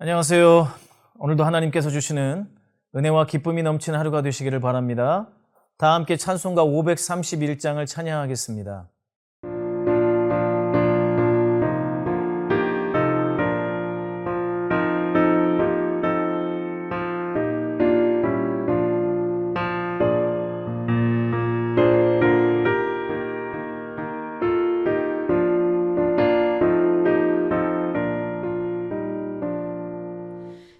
안녕하세요. 오늘도 하나님께서 주시는 은혜와 기쁨이 넘치는 하루가 되시기를 바랍니다. 다 함께 찬송가 531장을 찬양하겠습니다.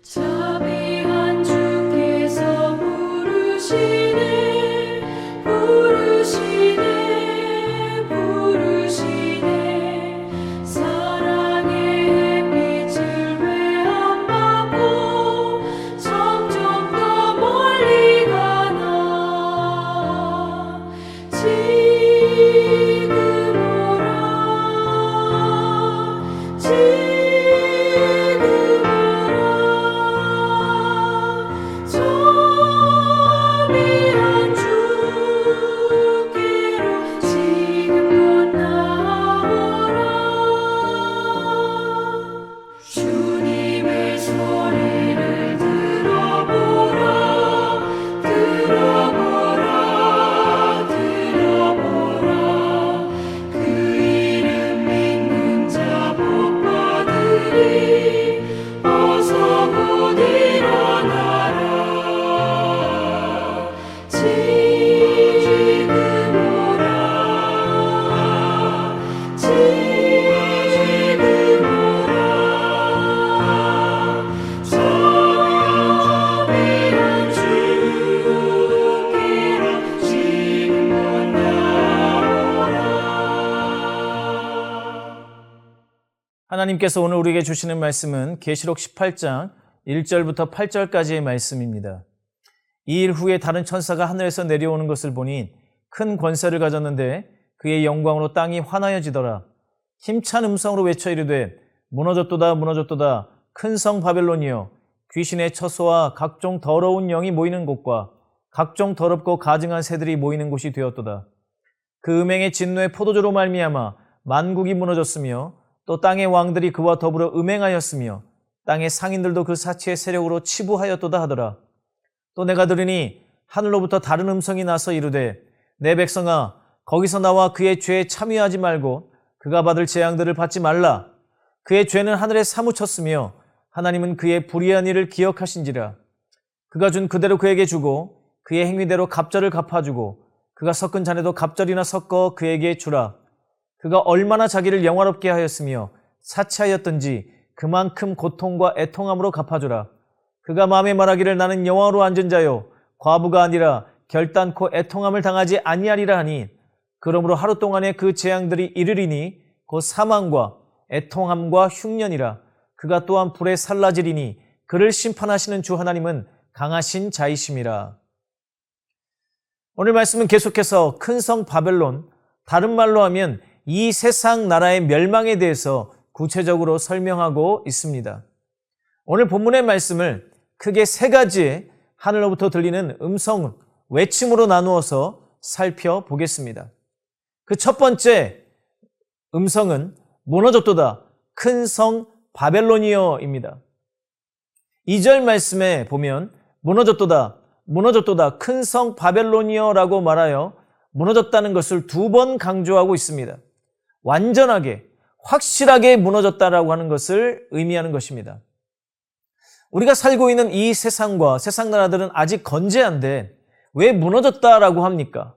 자비한 주께서 부르시네 부르시네 부르시네 사랑의 빛을 외안받고 점점 더 멀리 가나 지금 오라 지금 하나님께서 오늘 우리에게 주시는 말씀은 계시록 18장 1절부터 8절까지의 말씀입니다. 이 일 후에 다른 천사가 하늘에서 내려오는 것을 보니 큰 권세를 가졌는데 그의 영광으로 땅이 환하여지더라. 힘찬 음성으로 외쳐 이르되 무너졌도다 무너졌도다 큰 성 바벨론이여 귀신의 처소와 각종 더러운 영이 모이는 곳과 각종 더럽고 가증한 새들이 모이는 곳이 되었도다. 그 음행의 진노의 포도주로 말미암아 만국이 무너졌으며 또 땅의 왕들이 그와 더불어 음행하였으며 땅의 상인들도 그 사치의 세력으로 치부하였도다 하더라. 또 내가 들으니 하늘로부터 다른 음성이 나서 이르되 내 백성아 거기서 나와 그의 죄에 참여하지 말고 그가 받을 재앙들을 받지 말라. 그의 죄는 하늘에 사무쳤으며 하나님은 그의 불의한 일을 기억하신지라. 그가 준 그대로 그에게 주고 그의 행위대로 갑절을 갚아주고 그가 섞은 잔에도 갑절이나 섞어 그에게 주라. 그가 얼마나 자기를 영화롭게 하였으며 사치하였던지 그만큼 고통과 애통함으로 갚아주라. 그가 마음에 말하기를 나는 영화로 앉은 자요 과부가 아니라 결단코 애통함을 당하지 아니하리라 하니 그러므로 하루 동안에 그 재앙들이 이르리니 곧 사망과 애통함과 흉년이라. 그가 또한 불에 살라지리니 그를 심판하시는 주 하나님은 강하신 자이심이라. 오늘 말씀은 계속해서 큰 성 바벨론, 다른 말로 하면 이 세상 나라의 멸망에 대해서 구체적으로 설명하고 있습니다. 오늘 본문의 말씀을 크게 세 가지의 하늘로부터 들리는 음성, 외침으로 나누어서 살펴보겠습니다. 그 첫 번째 음성은 무너졌도다 큰 성 바벨론이여입니다. 2절 말씀에 보면 무너졌도다 무너졌도다 큰 성 바벨론이여라고 말하여 무너졌다는 것을 두 번 강조하고 있습니다. 완전하게 확실하게 무너졌다라고 하는 것을 의미하는 것입니다. 우리가 살고 있는 이 세상과 세상 나라들은 아직 건재한데 왜 무너졌다라고 합니까?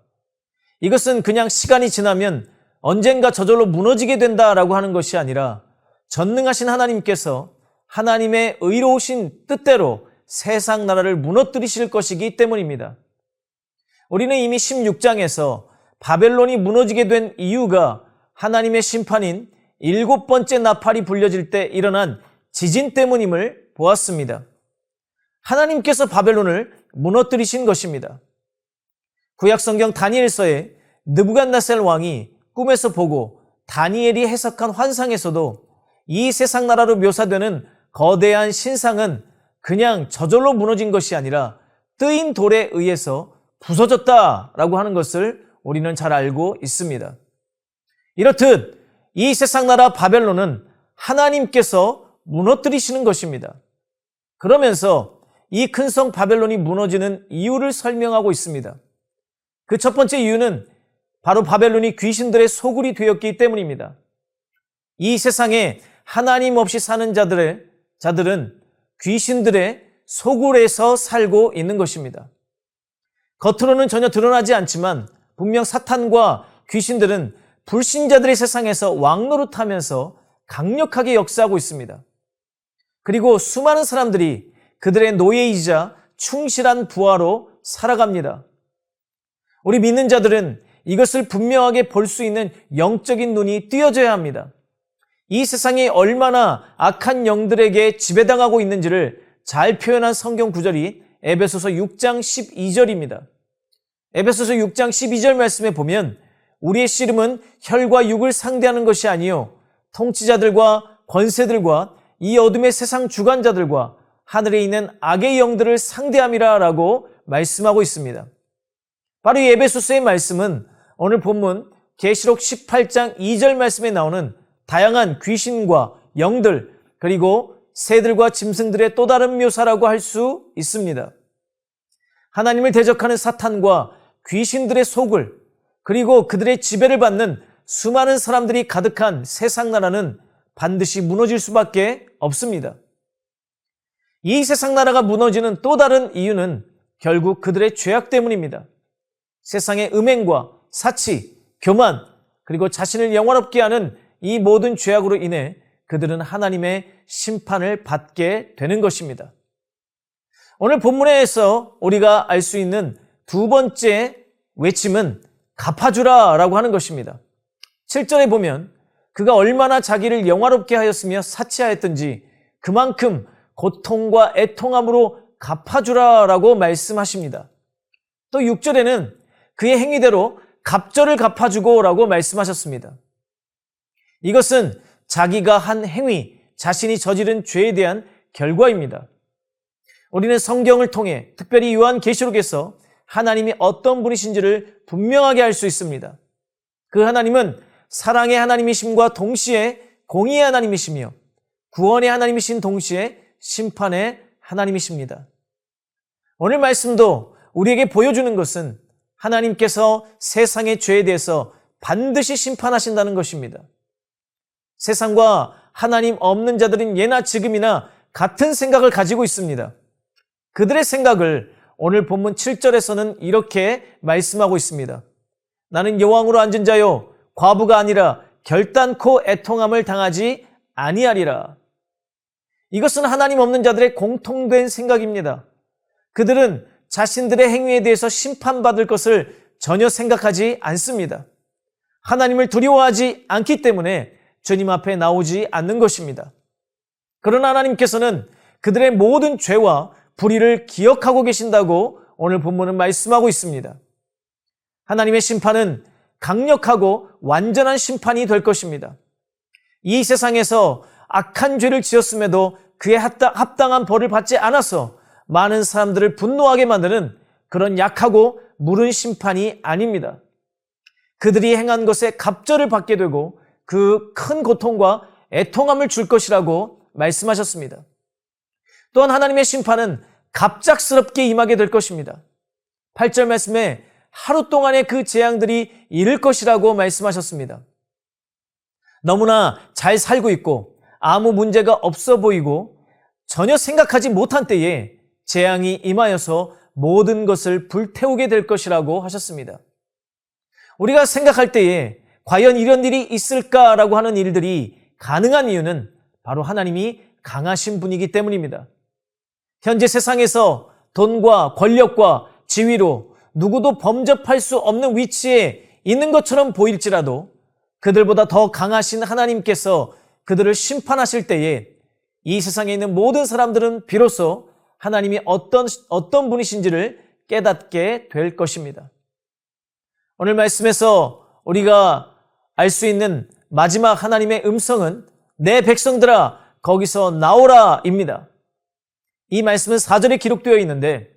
이것은 그냥 시간이 지나면 언젠가 저절로 무너지게 된다라고 하는 것이 아니라 전능하신 하나님께서 하나님의 의로우신 뜻대로 세상 나라를 무너뜨리실 것이기 때문입니다. 우리는 이미 16장에서 바벨론이 무너지게 된 이유가 하나님의 심판인 7번째 나팔이 불려질 때 일어난 지진 때문임을 보았습니다. 하나님께서 바벨론을 무너뜨리신 것입니다. 구약성경 다니엘서에 느부갓네살 왕이 꿈에서 보고 다니엘이 해석한 환상에서도 이 세상 나라로 묘사되는 거대한 신상은 그냥 저절로 무너진 것이 아니라 뜨인 돌에 의해서 부서졌다라고 하는 것을 우리는 잘 알고 있습니다. 이렇듯 이 세상 나라 바벨론은 하나님께서 무너뜨리시는 것입니다. 그러면서 이 큰 성 바벨론이 무너지는 이유를 설명하고 있습니다. 그 첫 번째 이유는 바로 바벨론이 귀신들의 소굴이 되었기 때문입니다. 이 세상에 하나님 없이 사는 자들은 귀신들의 소굴에서 살고 있는 것입니다. 겉으로는 전혀 드러나지 않지만 분명 사탄과 귀신들은 불신자들의 세상에서 왕노릇하면서 강력하게 역사하고 있습니다. 그리고 수많은 사람들이 그들의 노예이자 충실한 부하로 살아갑니다. 우리 믿는 자들은 이것을 분명하게 볼 수 있는 영적인 눈이 띄어져야 합니다. 이 세상이 얼마나 악한 영들에게 지배당하고 있는지를 잘 표현한 성경 구절이 에베소서 6장 12절입니다. 에베소서 6장 12절 말씀에 보면 우리의 씨름은 혈과 육을 상대하는 것이 아니요 통치자들과 권세들과 이 어둠의 세상 주관자들과 하늘에 있는 악의 영들을 상대함이라 라고 말씀하고 있습니다. 바로 이 에베소서의 말씀은 오늘 본문 계시록 18장 2절 말씀에 나오는 다양한 귀신과 영들 그리고 새들과 짐승들의 또 다른 묘사라고 할 수 있습니다. 하나님을 대적하는 사탄과 귀신들의 소굴 그리고 그들의 지배를 받는 수많은 사람들이 가득한 세상 나라는 반드시 무너질 수밖에 없습니다. 이 세상 나라가 무너지는 또 다른 이유는 결국 그들의 죄악 때문입니다. 세상의 음행과 사치, 교만, 그리고 자신을 영화롭게 하는 이 모든 죄악으로 인해 그들은 하나님의 심판을 받게 되는 것입니다. 오늘 본문에서 우리가 알 수 있는 두 번째 외침은 갚아주라 라고 하는 것입니다. 7절에 보면 그가 얼마나 자기를 영화롭게 하였으며 사치하였든지 그만큼 고통과 애통함으로 갚아주라 라고 말씀하십니다. 또 6절에는 그의 행위대로 갑절을 갚아주고 라고 말씀하셨습니다. 이것은 자기가 한 행위, 자신이 저지른 죄에 대한 결과입니다. 우리는 성경을 통해 특별히 요한계시록에서 하나님이 어떤 분이신지를 분명하게 알 수 있습니다. 그 하나님은 사랑의 하나님이심과 동시에 공의의 하나님이시며 구원의 하나님이신 동시에 심판의 하나님이십니다. 오늘 말씀도 우리에게 보여주는 것은 하나님께서 세상의 죄에 대해서 반드시 심판하신다는 것입니다. 세상과 하나님 없는 자들은 예나 지금이나 같은 생각을 가지고 있습니다. 그들의 생각을 오늘 본문 7절에서는 이렇게 말씀하고 있습니다. 나는 여왕으로 앉은 자요 과부가 아니라 결단코 애통함을 당하지 아니하리라. 이것은 하나님 없는 자들의 공통된 생각입니다. 그들은 자신들의 행위에 대해서 심판받을 것을 전혀 생각하지 않습니다. 하나님을 두려워하지 않기 때문에 주님 앞에 나오지 않는 것입니다. 그러나 하나님께서는 그들의 모든 죄와 불의를 기억하고 계신다고 오늘 본문은 말씀하고 있습니다. 하나님의 심판은 강력하고 완전한 심판이 될 것입니다. 이 세상에서 악한 죄를 지었음에도 그에 합당한 벌을 받지 않아서 많은 사람들을 분노하게 만드는 그런 약하고 무른 심판이 아닙니다. 그들이 행한 것에 갑절을 받게 되고 그 큰 고통과 애통함을 줄 것이라고 말씀하셨습니다. 또한 하나님의 심판은 갑작스럽게 임하게 될 것입니다. 8절 말씀에 하루 동안의 그 재앙들이 이를 것이라고 말씀하셨습니다. 너무나 잘 살고 있고 아무 문제가 없어 보이고 전혀 생각하지 못한 때에 재앙이 임하여서 모든 것을 불태우게 될 것이라고 하셨습니다. 우리가 생각할 때에 과연 이런 일이 있을까라고 하는 일들이 가능한 이유는 바로 하나님이 강하신 분이기 때문입니다. 현재 세상에서 돈과 권력과 지위로 누구도 범접할 수 없는 위치에 있는 것처럼 보일지라도 그들보다 더 강하신 하나님께서 그들을 심판하실 때에 이 세상에 있는 모든 사람들은 비로소 하나님이 어떤 분이신지를 깨닫게 될 것입니다. 오늘 말씀에서 우리가 알 수 있는 마지막 하나님의 음성은 내 백성들아 거기서 나오라 입니다. 이 말씀은 4절에 기록되어 있는데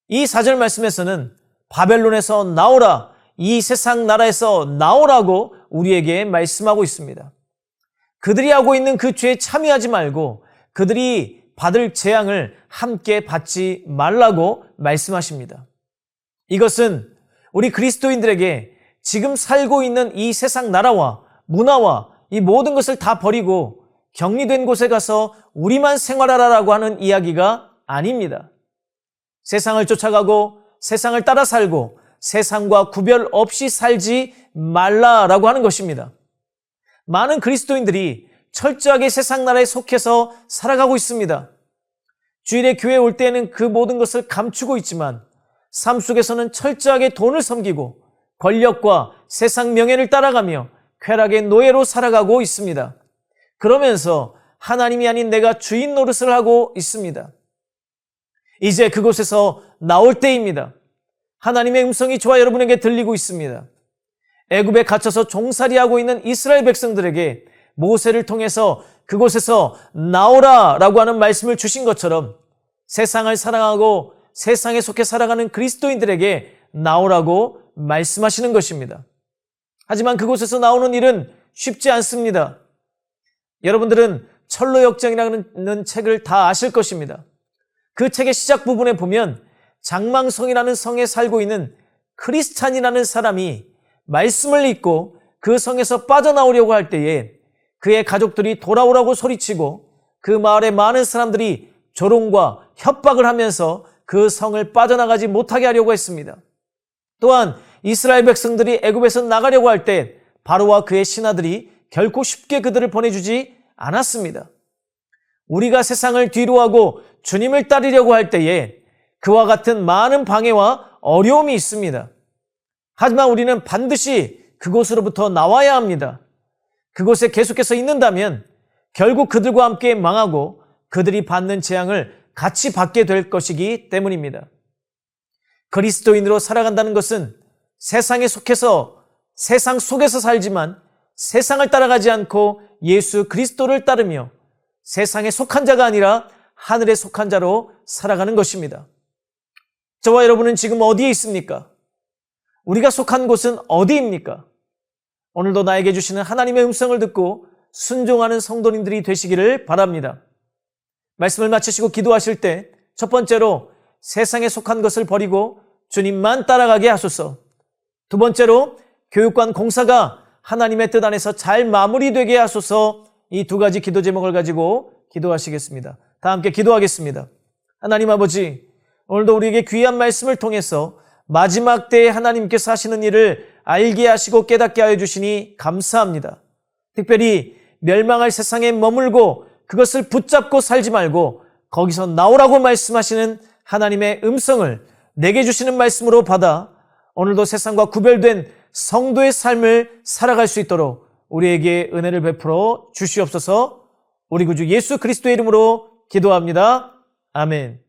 이 4절 말씀에서는 바벨론에서 나오라, 이 세상 나라에서 나오라고 우리에게 말씀하고 있습니다. 그들이 하고 있는 그 죄에 참여하지 말고 그들이 받을 재앙을 함께 받지 말라고 말씀하십니다. 이것은 우리 그리스도인들에게 지금 살고 있는 이 세상 나라와 문화와 이 모든 것을 다 버리고 격리된 곳에 가서 우리만 생활하라라고 하는 이야기가 아닙니다. 세상을 쫓아가고 세상을 따라 살고 세상과 구별 없이 살지 말라라고 하는 것입니다. 많은 그리스도인들이 철저하게 세상 나라에 속해서 살아가고 있습니다. 주일에 교회에 올 때에는 그 모든 것을 감추고 있지만 삶 속에서는 철저하게 돈을 섬기고 권력과 세상 명예를 따라가며 쾌락의 노예로 살아가고 있습니다. 그러면서 하나님이 아닌 내가 주인 노릇을 하고 있습니다. 이제 그곳에서 나올 때입니다. 하나님의 음성이 저와 여러분에게 들리고 있습니다. 애굽에 갇혀서 종살이하고 있는 이스라엘 백성들에게 모세를 통해서 그곳에서 나오라라고 하는 말씀을 주신 것처럼 세상을 사랑하고 세상에 속해 살아가는 그리스도인들에게 나오라고 말씀하시는 것입니다. 하지만 그곳에서 나오는 일은 쉽지 않습니다. 여러분들은 철로역정이라는 책을 다 아실 것입니다. 그 책의 시작 부분에 보면 장망성이라는 성에 살고 있는 크리스찬이라는 사람이 말씀을 읽고 그 성에서 빠져나오려고 할 때에 그의 가족들이 돌아오라고 소리치고 그 마을의 많은 사람들이 조롱과 협박을 하면서 그 성을 빠져나가지 못하게 하려고 했습니다. 또한 이스라엘 백성들이 애굽에서 나가려고 할 때 바로와 그의 신하들이 결코 쉽게 그들을 보내주지 않았습니다. 우리가 세상을 뒤로하고 주님을 따르려고 할 때에 그와 같은 많은 방해와 어려움이 있습니다. 하지만 우리는 반드시 그곳으로부터 나와야 합니다. 그곳에 계속해서 있는다면 결국 그들과 함께 망하고 그들이 받는 재앙을 같이 받게 될 것이기 때문입니다. 그리스도인으로 살아간다는 것은 세상에 속해서 세상 속에서 살지만 세상을 따라가지 않고 예수 그리스도를 따르며 세상에 속한 자가 아니라 하늘에 속한 자로 살아가는 것입니다. 저와 여러분은 지금 어디에 있습니까? 우리가 속한 곳은 어디입니까? 오늘도 나에게 주시는 하나님의 음성을 듣고 순종하는 성도님들이 되시기를 바랍니다. 말씀을 마치시고 기도하실 때 첫 번째로 세상에 속한 것을 버리고 주님만 따라가게 하소서. 두 번째로 교육관 공사가 하나님의 뜻 안에서 잘 마무리되게 하소서. 이 두 가지 기도 제목을 가지고 기도하시겠습니다. 다 함께 기도하겠습니다. 하나님 아버지, 오늘도 우리에게 귀한 말씀을 통해서 마지막 때에 하나님께서 하시는 일을 알게 하시고 깨닫게 하여 주시니 감사합니다. 특별히 멸망할 세상에 머물고 그것을 붙잡고 살지 말고 거기서 나오라고 말씀하시는 하나님의 음성을 내게 주시는 말씀으로 받아 오늘도 세상과 구별된 성도의 삶을 살아갈 수 있도록 우리에게 은혜를 베풀어 주시옵소서. 우리 구주 예수 그리스도의 이름으로 기도합니다. 아멘.